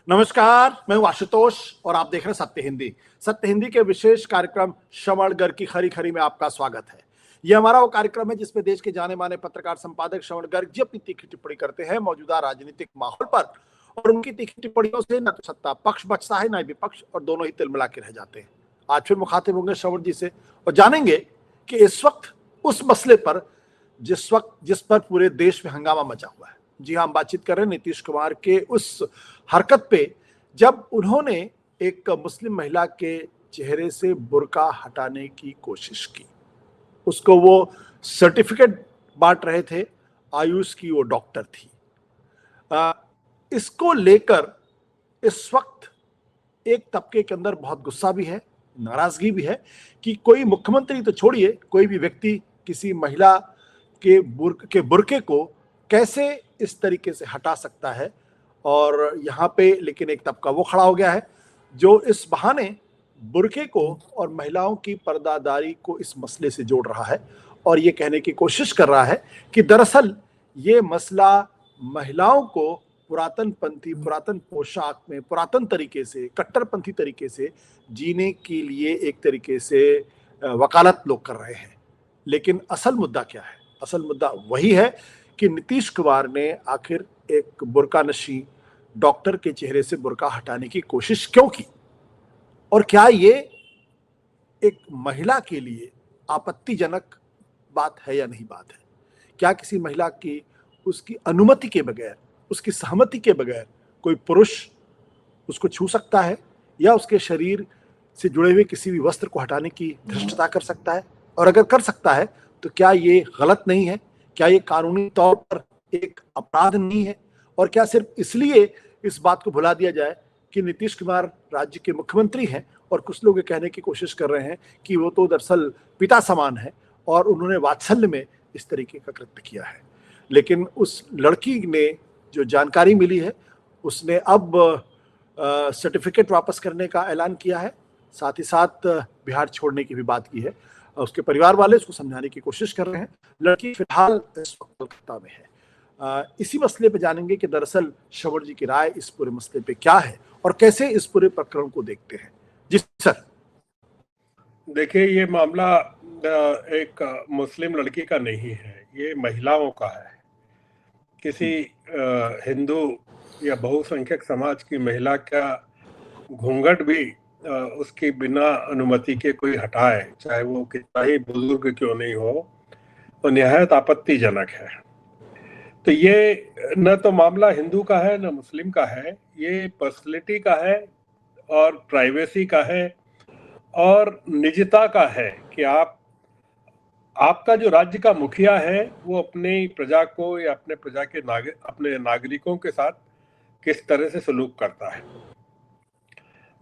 नमस्कार, मैं हूं आशुतोष और आप देख रहे हैं सत्य हिंदी। सत्य हिंदी के विशेष कार्यक्रम श्रवण गर्ग की खरी खरी में आपका स्वागत है। यह हमारा वो कार्यक्रम है जिसमें देश के जाने माने पत्रकार संपादक श्रवण गर्ग जी अपनी तीखी टिप्पणी करते हैं मौजूदा राजनीतिक माहौल पर, और उनकी तीखी टिप्पणियों से न तो सत्ता पक्ष बचता है न विपक्ष, और दोनों ही तिलमिला के रह जाते हैं। आज फिर मुखातिब होंगे श्रवण जी से और जानेंगे कि इस वक्त उस मसले पर जिस पर पूरे देश में हंगामा मचा हुआ है। जी हाँ, हम बातचीत कर रहे हैं नीतीश कुमार के उस हरकत पे जब उन्होंने एक मुस्लिम महिला के चेहरे से बुर्का हटाने की कोशिश की। उसको वो सर्टिफिकेट बांट रहे थे, आयुष की वो डॉक्टर थी। इसको लेकर इस वक्त एक तबके के अंदर बहुत गुस्सा भी है, नाराजगी भी है कि कोई मुख्यमंत्री तो छोड़िए, कोई भी व्यक्ति किसी महिला के बुर्के को कैसे इस तरीके से हटा सकता है। और यहाँ पे लेकिन एक तबका वो खड़ा हो गया है जो इस बहाने बुर्के को और महिलाओं की पर्दादारी को इस मसले से जोड़ रहा है और ये कहने की कोशिश कर रहा है कि दरअसल ये मसला महिलाओं को पुरातन पोशाक में पुरातन तरीके से, कट्टरपंथी तरीके से जीने के लिए एक तरीके से वकालत लोग कर रहे हैं। लेकिन असल मुद्दा क्या है? असल मुद्दा वही है कि नीतीश कुमार ने आखिर एक बुर्का नशी डॉक्टर के चेहरे से बुर्का हटाने की कोशिश क्यों की, और क्या ये एक महिला के लिए आपत्तिजनक बात है या नहीं बात है? क्या किसी महिला की उसकी अनुमति के बगैर, उसकी सहमति के बगैर कोई पुरुष उसको छू सकता है या उसके शरीर से जुड़े हुए किसी भी वस्त्र को हटाने की धृष्टता कर सकता है? और अगर कर सकता है तो क्या ये गलत नहीं है? क्या ये कानूनी तौर पर एक अपराध नहीं है? और क्या सिर्फ इसलिए इस बात को भुला दिया जाए कि नीतीश कुमार राज्य के मुख्यमंत्री हैं और कुछ लोग ये कहने की कोशिश कर रहे हैं कि वो तो दरअसल पिता समान है और उन्होंने वात्सल्य में इस तरीके का कृत्य किया है। लेकिन उस लड़की ने जो जानकारी मिली है उसने अब सर्टिफिकेट वापस करने का ऐलान किया है, साथ ही साथ बिहार छोड़ने की भी बात की है। उसके परिवार वाले उसको समझाने की कोशिश कर रहे हैं। लड़की फिलहाल इस वक्त कोलकाता में है। इसी मसले पे जानेंगे कि दरअसल श्रवण जी की राय इस पूरे मसले पे क्या है और कैसे इस पूरे प्रकरण को देखते हैं। जी सर। देखिए, ये मामला एक मुस्लिम लड़की का नहीं है, ये महिलाओं का है। किसी हिंदू या बहुसंख्यक समाज की महिला का घूंघट भी उसकी बिना अनुमति के कोई हटाए, चाहे वो कितना ही बुजुर्ग क्यों नहीं हो, तो निहायत आपत्तिजनक है। तो ये न तो मामला हिंदू का है न मुस्लिम का है, ये पर्सनैलिटी का है और प्राइवेसी का है और निजता का है कि आपका जो राज्य का मुखिया है वो अपनी प्रजा को या अपने नागरिकों के साथ किस तरह से सलूक करता है।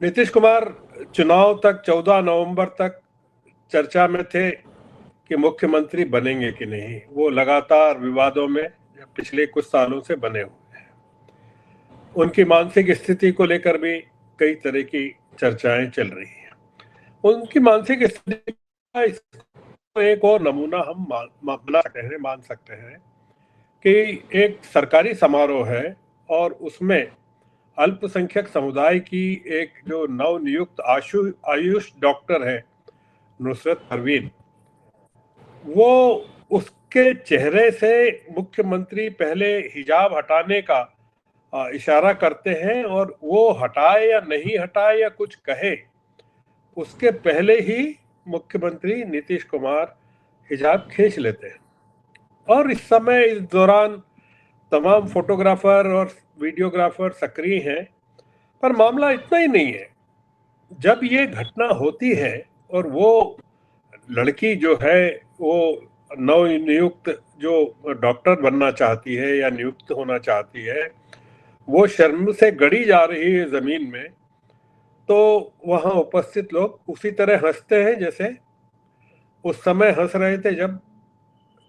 नीतीश कुमार चुनाव तक 14 नवंबर तक चर्चा में थे कि मुख्यमंत्री बनेंगे कि नहीं। वो लगातार विवादों में पिछले कुछ सालों से बने हुए हैं। उनकी मानसिक स्थिति को लेकर भी कई तरह की चर्चाएं चल रही हैं। उनकी मानसिक स्थिति का एक और नमूना हम मान सकते हैं कि एक सरकारी समारोह है और उसमें अल्पसंख्यक समुदाय की एक जो नवनियुक्त आयुष डॉक्टर है नुसरत परवीन, वो उसके चेहरे से मुख्यमंत्री पहले हिजाब हटाने का इशारा करते हैं और वो हटाए या नहीं हटाए या कुछ कहे, उसके पहले ही मुख्यमंत्री नीतीश कुमार हिजाब खींच लेते हैं। और इस समय इस दौरान तमाम फोटोग्राफर और वीडियोग्राफर सक्रिय हैं। पर मामला इतना ही नहीं है। जब ये घटना होती है और वो लड़की जो है वो नवनियुक्त जो डॉक्टर बनना चाहती है या नियुक्त होना चाहती है, वो शर्म से गड़ी जा रही है जमीन में, तो वहां उपस्थित लोग उसी तरह हंसते हैं जैसे उस समय हंस रहे थे जब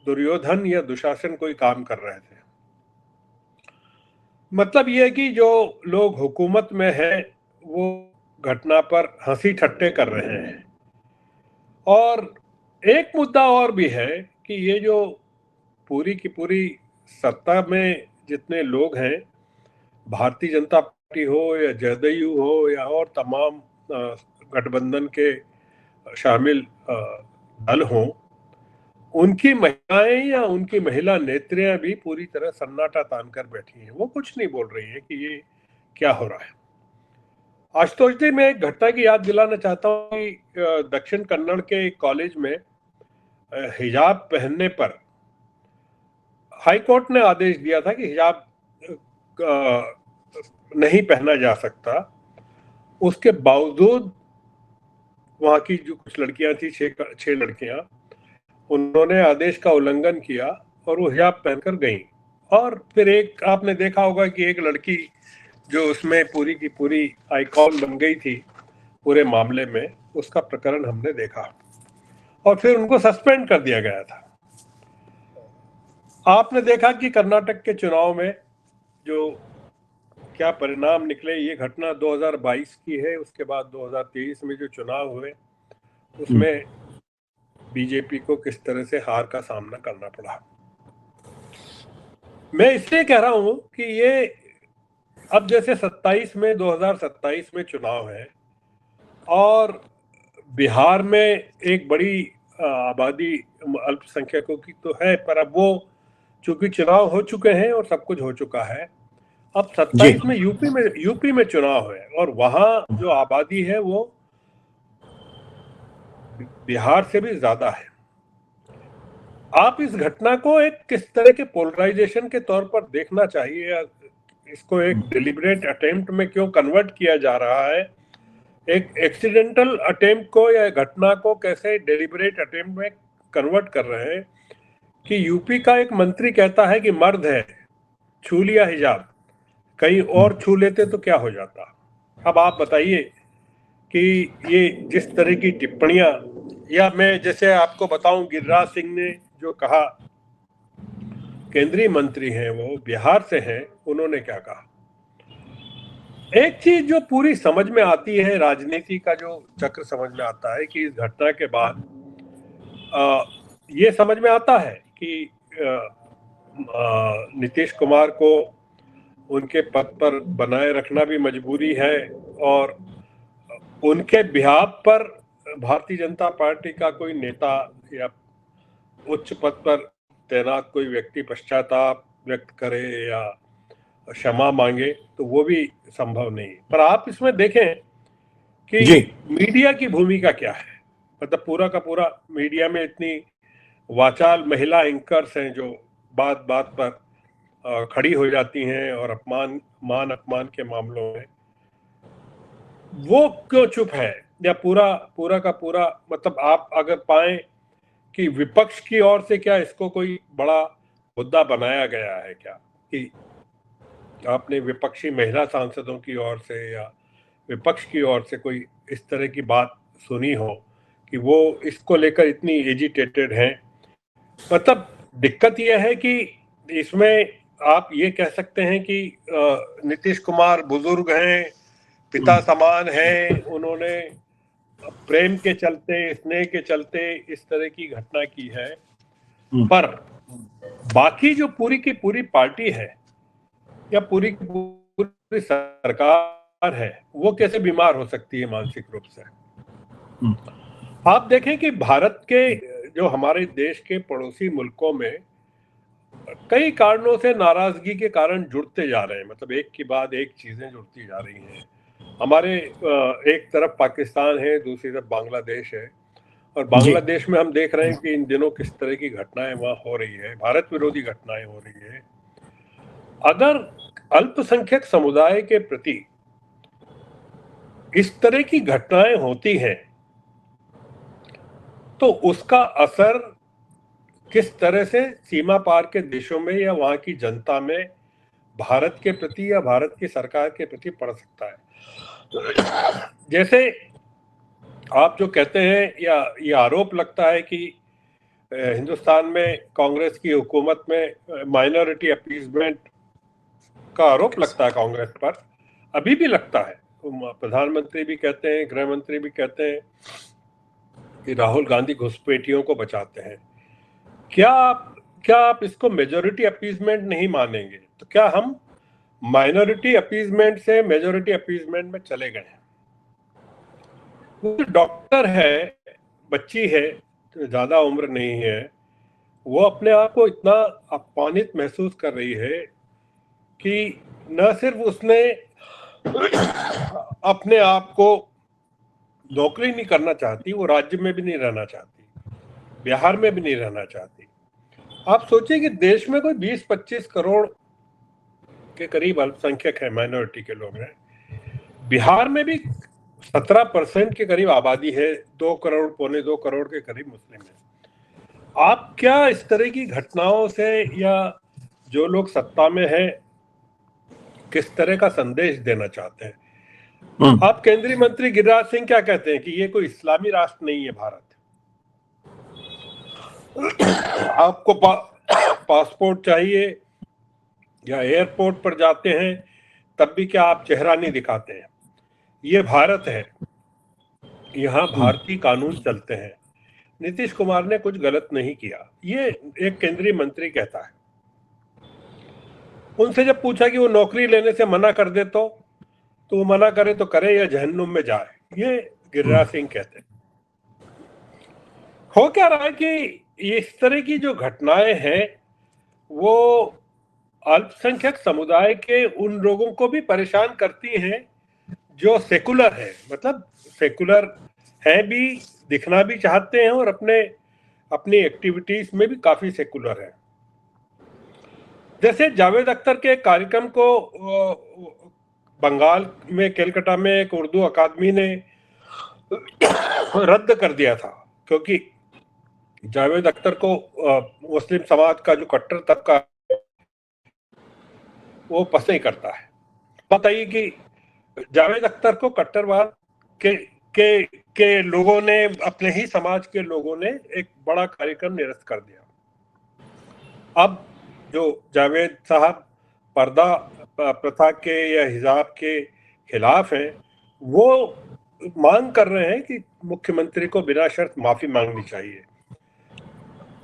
दुर्योधन या दुशासन कोई काम कर रहे थे। मतलब ये है कि जो लोग हुकूमत में हैं वो घटना पर हंसी ठट्टे कर रहे हैं। और एक मुद्दा और भी है कि ये जो पूरी की पूरी सत्ता में जितने लोग हैं, भारतीय जनता पार्टी हो या जदयू हो या और तमाम गठबंधन के शामिल दल हों, उनकी महिलाएं या उनकी महिला नेत्रियां भी पूरी तरह सन्नाटा तान कर बैठी हैं। वो कुछ नहीं बोल रही हैं कि ये क्या हो रहा है। आशुतोष जी, मैं एक घटना की याद दिलाना चाहता हूँ कि दक्षिण कन्नड़ के एक कॉलेज में हिजाब पहनने पर हाई कोर्ट ने आदेश दिया था कि हिजाब नहीं पहना जा सकता। उसके बावजूद वहां की जो कुछ लड़कियां थी, छह लड़कियां, उन्होंने आदेश का उल्लंघन किया और वो हिजाब पहनकर गईं। और फिर एक आपने देखा होगा कि एक लड़की जो उसमें पूरी की पूरी आइकॉन बन गई थी पूरे मामले में, उसका प्रकरण हमने देखा और फिर उनको सस्पेंड कर दिया गया था। आपने देखा कि कर्नाटक के चुनाव में जो क्या परिणाम निकले, ये घटना 2022 की है। उसके बाद 2023 में जो चुनाव हुए उसमें बीजेपी को किस तरह से हार का सामना करना पड़ा। मैं इसलिए कह रहा हूं कि ये अब जैसे 2027 में चुनाव है और बिहार में एक बड़ी आबादी अल्पसंख्यकों की तो है, पर अब वो चूंकि चुनाव हो चुके हैं और सब कुछ हो चुका है, अब 27 में यूपी में चुनाव है और वहां जो आबादी है वो बिहार से भी ज्यादा है। आप इस घटना को एक किस तरह के पोलराइजेशन के तौर पर देखना चाहिए, या इसको एक डिलिबरेट अटेम्प्ट में क्यों कन्वर्ट किया जा रहा है? एक एक्सीडेंटल अटेम्प्ट को या घटना को कैसे डिलिबरेट अटेम्प्ट में कन्वर्ट कर रहे हैं कि यूपी का एक मंत्री कहता है कि मर्द है, छू लिया हिजाब, कहीं और छू लेते तो क्या हो जाता। अब आप बताइए कि ये जिस तरह की टिप्पणियां, या मैं जैसे आपको बताऊं गिरिराज सिंह ने जो कहा, केंद्रीय मंत्री हैं, वो बिहार से हैं, उन्होंने क्या कहा। एक चीज जो पूरी समझ में आती है, राजनीति का जो चक्र समझ में आता है कि इस घटना के बाद ये समझ में आता है कि नीतीश कुमार को उनके पद पर बनाए रखना भी मजबूरी है और उनके बिहाफ पर भारतीय जनता पार्टी का कोई नेता या उच्च पद पर तैनात कोई व्यक्ति पश्चाताप व्यक्त करे या क्षमा मांगे तो वो भी संभव नहीं। पर आप इसमें देखें कि मीडिया की भूमिका क्या है। मतलब पूरा का पूरा मीडिया में इतनी वाचाल महिला एंकर्स हैं जो बात बात पर खड़ी हो जाती हैं और मान अपमान के मामलों में वो क्यों चुप है, या पूरा का पूरा, मतलब आप अगर पाएं कि विपक्ष की ओर से क्या इसको कोई बड़ा मुद्दा बनाया गया है क्या, कि आपने विपक्षी महिला सांसदों की ओर से या विपक्ष की ओर से कोई इस तरह की बात सुनी हो कि वो इसको लेकर इतनी एजिटेटेड हैं। मतलब दिक्कत यह है कि इसमें आप ये कह सकते हैं कि नीतीश कुमार बुजुर्ग हैं, पिता समान हैं, उन्होंने प्रेम के चलते, स्नेह के चलते इस तरह की घटना की है, पर बाकी जो पूरी की पूरी पार्टी है या पूरी की पूरी सरकार है वो कैसे बीमार हो सकती है मानसिक रूप से। आप देखें कि भारत के जो हमारे देश के पड़ोसी मुल्कों में कई कारणों से नाराजगी के कारण जुड़ते जा रहे हैं, मतलब एक के बाद एक चीजें जुड़ती जा रही हैं। हमारे एक तरफ पाकिस्तान है, दूसरी तरफ बांग्लादेश है, और बांग्लादेश में हम देख रहे हैं कि इन दिनों किस तरह की घटनाएं वहां हो रही है, भारत विरोधी घटनाएं हो रही है। अगर अल्पसंख्यक समुदाय के प्रति इस तरह की घटनाएं होती हैं तो उसका असर किस तरह से सीमा पार के देशों में या वहां की जनता में भारत के प्रति या भारत की सरकार के प्रति पड़ सकता है। जैसे आप जो कहते हैं या ये आरोप लगता है कि हिंदुस्तान में कांग्रेस की हुकूमत में माइनॉरिटी अपीसमेंट का आरोप लगता है कांग्रेस पर, अभी भी लगता है। प्रधानमंत्री भी कहते हैं, गृह मंत्री भी कहते हैं कि राहुल गांधी घुसपैठियों को बचाते हैं। क्या आप इसको मेजॉरिटी अपीसमेंट नहीं मानेंगे तो क्या हम माइनॉरिटी अपीजमेंट से मेजोरिटी अपीजमेंट में चले गए हैं। वो डॉक्टर है, बच्ची है, तो ज्यादा उम्र नहीं है, वो अपने आप को इतना अपमानित महसूस कर रही है कि न सिर्फ उसने अपने आप को नौकरी नहीं करना चाहती, वो राज्य में भी नहीं रहना चाहती, बिहार में भी नहीं रहना चाहती। आप सोचिए कि देश में कोई 20-25 करोड़ के करीब अल्पसंख्यक है, माइनॉरिटी के लोग हैं। बिहार में भी 17% के करीब आबादी है, 2 करोड़, पौने 2 करोड़ के करीब मुस्लिम है। आप क्या इस तरह की घटनाओं से, या जो लोग सत्ता में हैं, किस तरह का संदेश देना चाहते हैं? आप केंद्रीय मंत्री गिरिराज सिंह क्या कहते हैं कि ये कोई इस्लामी राष्ट्र नहीं है भारत। आपको पासपोर्ट चाहिए या एयरपोर्ट पर जाते हैं तब भी क्या आप चेहरा नहीं दिखाते हैं? ये भारत है, यहाँ भारतीय कानून चलते हैं। नीतीश कुमार ने कुछ गलत नहीं किया, ये एक केंद्रीय मंत्री कहता है। उनसे जब पूछा कि वो नौकरी लेने से मना कर दे तो वो मना करे तो करे या जहन्नुम में जाए, ये गिरिराज सिंह कहते हैं। हो क्या रहा है कि इस तरह की जो घटनाएं हैं वो अल्पसंख्यक समुदाय के उन लोगों को भी परेशान करती हैं जो सेकुलर है, मतलब सेकुलर है भी, दिखना भी चाहते हैं और अपनी एक्टिविटीज में भी काफी सेकुलर है। जैसे जावेद अख्तर के कार्यक्रम को बंगाल में कलकत्ता में एक उर्दू अकादमी ने रद्द कर दिया था, क्योंकि जावेद अख्तर को मुस्लिम समाज का जो कट्टर तबका वो पसंद नहीं करता है। बताइए कि जावेद अख्तर को कट्टरवाद के लोगों ने, अपने ही समाज के लोगों ने एक बड़ा कार्यक्रम निरस्त कर दिया। अब जो जावेद साहब पर्दा प्रथा के या हिजाब के खिलाफ हैं, वो मांग कर रहे हैं कि मुख्यमंत्री को बिना शर्त माफी मांगनी चाहिए।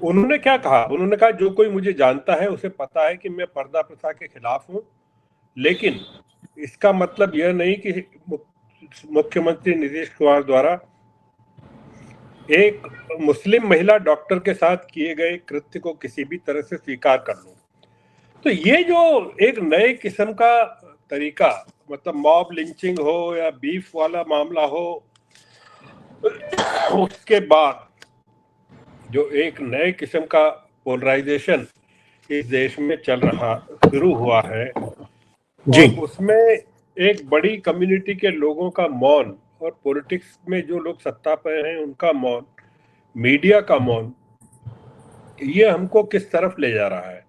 उन्होंने क्या कहा? उन्होंने कहा जो कोई मुझे जानता है उसे पता है कि मैं पर्दा प्रथा के खिलाफ हूं, लेकिन इसका मतलब यह नहीं कि मुख्यमंत्री नीतीश कुमार द्वारा एक मुस्लिम महिला डॉक्टर के साथ किए गए कृत्य को किसी भी तरह से स्वीकार कर लूं। तो ये जो एक नए किस्म का तरीका, मतलब मॉब लिंचिंग हो या बीफ वाला मामला हो, उसके बाद जो एक नए किस्म का पोलराइजेशन इस देश में शुरू हुआ है जी, और उसमें एक बड़ी कम्युनिटी के लोगों का मौन, और पॉलिटिक्स में जो लोग सत्ता पर हैं उनका मौन, मीडिया का मौन, ये हमको किस तरफ ले जा रहा है।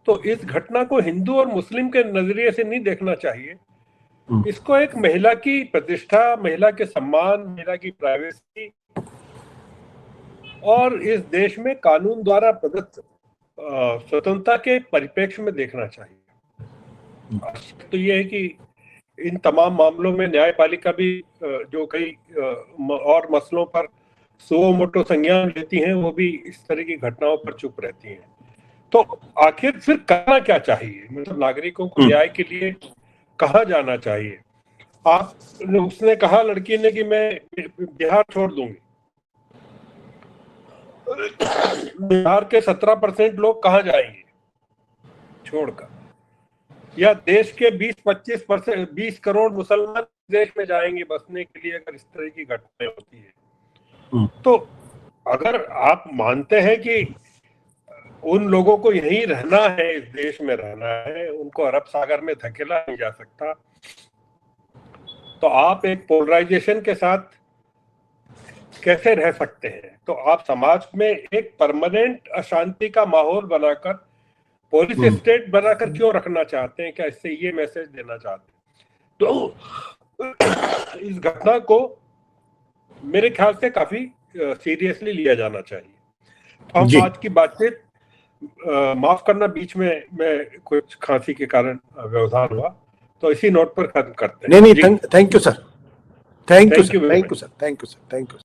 तो इस घटना को हिंदू और मुस्लिम के नजरिए से नहीं देखना चाहिए, इसको एक महिला की प्रतिष्ठा, महिला के सम्मान, महिला की प्राइवेसी और इस देश में कानून द्वारा प्रदत्त स्वतंत्रता के परिप्रेक्ष्य में देखना चाहिए। तो ये है कि इन तमाम मामलों में न्यायपालिका भी जो कई और मसलों पर सुओ मोटो संज्ञान लेती हैं, वो भी इस तरह की घटनाओं पर चुप रहती हैं। तो आखिर फिर करना क्या चाहिए? मतलब नागरिकों को न्याय के लिए कहाँ जाना चाहिए? उसने कहा, लड़की ने, कि मैं बिहार छोड़ दूंगी। बिहार के 17% लोग कहाँ जाएंगे छोड़कर? या देश के 20 करोड़ मुसलमान देश में जाएंगे बसने के लिए अगर इस तरह की घटनाएं होती है? तो अगर आप मानते हैं कि उन लोगों को यहीं रहना है, इस देश में रहना है, उनको अरब सागर में धकेला नहीं जा सकता, तो आप एक पोलराइजेशन के साथ कैसे रह सकते हैं? तो आप समाज में एक परमानेंट अशांति का माहौल बनाकर, पुलिस स्टेट बनाकर क्यों रखना चाहते हैं? क्या इससे ये मैसेज देना चाहते हैं? तो इस घटना को मेरे ख्याल से काफी सीरियसली लिया जाना चाहिए। तो हम आज की बातचीत, माफ करना बीच में मैं कुछ खांसी के कारण व्यवधान हुआ, तो इसी नोट पर खत्म करते हैं। नहीं, thank you sir, thank you sir, thank you sir, thank you sir, thank you.